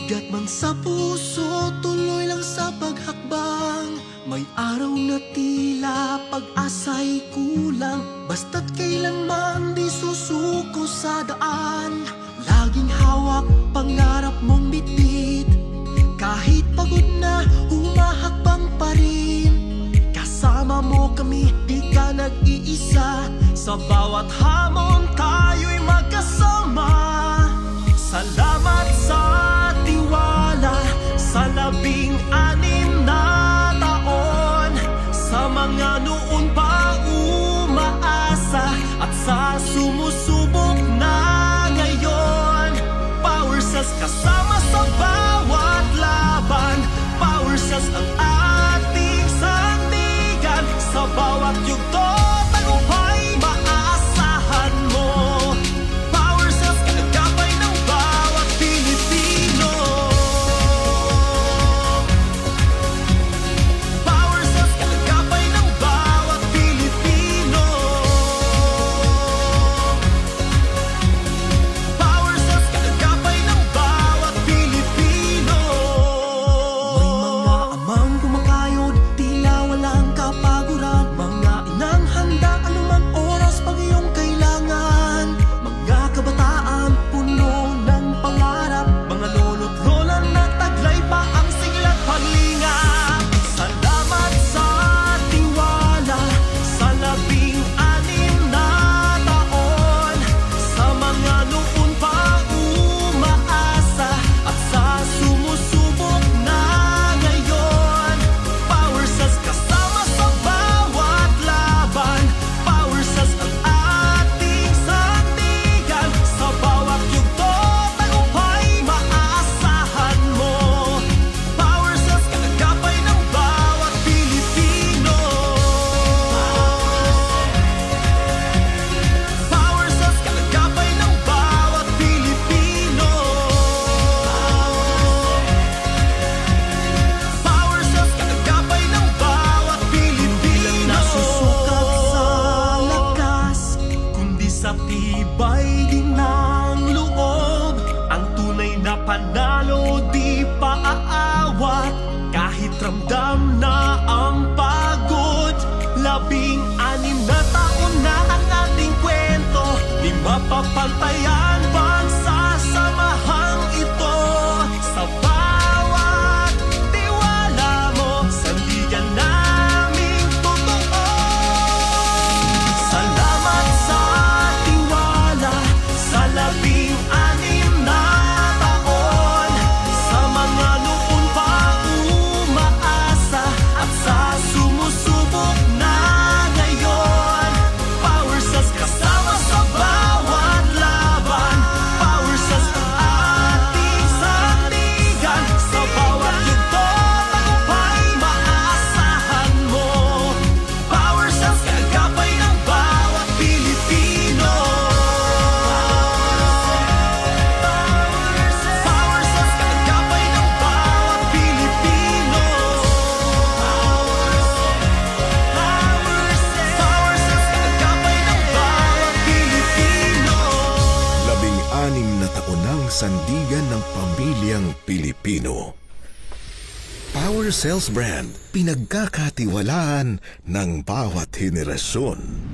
Bigat man sa puso, tuloy lang sa paghakbang. May araw na tila pag-asa'y kulang, basta't kailanman di susuko sa daan. Laging hawak pangarap mong bitbit, kahit pagod na humahakbang pa rin. Kasama mo kami, di ka nag-iisa, sa bawat hamon tayo'y magkasama. Salamat sa tiwala, sa 16 na taon, sa mga noon pa umaasa, at sa sumusubok na ngayon. Power Cells kasama sa bawat laban, Power Cells ang ating sandigan. Sa bawat yugto, tagumpay maaasahan mo. Power Cells, kagagapay ng bawat Pilipino. Power Cells, kagagapay ng bawat Pilipino. Power Cells, kagagapay ng bawat Pilipino. May mga amang kumakayod, tila walang kapaguran. Mga inang handa anumang oras pag iyong kailangan. Mga kabataan puno ng pangarap, mga lolo't lola na taglay pa ang sigla't paglinga. Salamat sa tiwala, sa 16 na taon, sa mga noon pa umaasa, at sa sumusubok na ngayon. Power Cells kasama sa bawat laban, Power Cells ang ating sandigan. Sa bawat yugto, tagumpay maaasahan mo. Power Cells, kagagapay ng bawat Pilipino. Power Cells, kagagapay ng bawat Pilipino. Power Cells, kagagapay ng bawat Pilipino. Hindi lang nasusukat sa lakas, kundi sa tibay din ng loob. Ang tunay na panalo di pa aawat, kahit ramdam na ang pagod. 16 na taon na ang ating kwento, di mapapantayan bang sasamahang ito. Sa bawat tiwala mo, sandigan naming totoo. Salamat sa tiwala, sa 16 na taon, sa mga noon pa umaasa, at sa sumusubok na ngayon. Power Cells kasama sa bawat laban, Power Cells ang ating sandigan. Sa bawat yugto, tagumpay maaasahan mo. Power Cells, kagagapay ng bawat Pilipino. Power Cells, kagagapay ng bawat Pilipino. Power Cells, kagagapay ng bawat Pilipino. 16 na taon ng sandigan ng pamilyang Pilipino. Power Cells brand, pinagkakatiwalaan ng bawat henerasyon.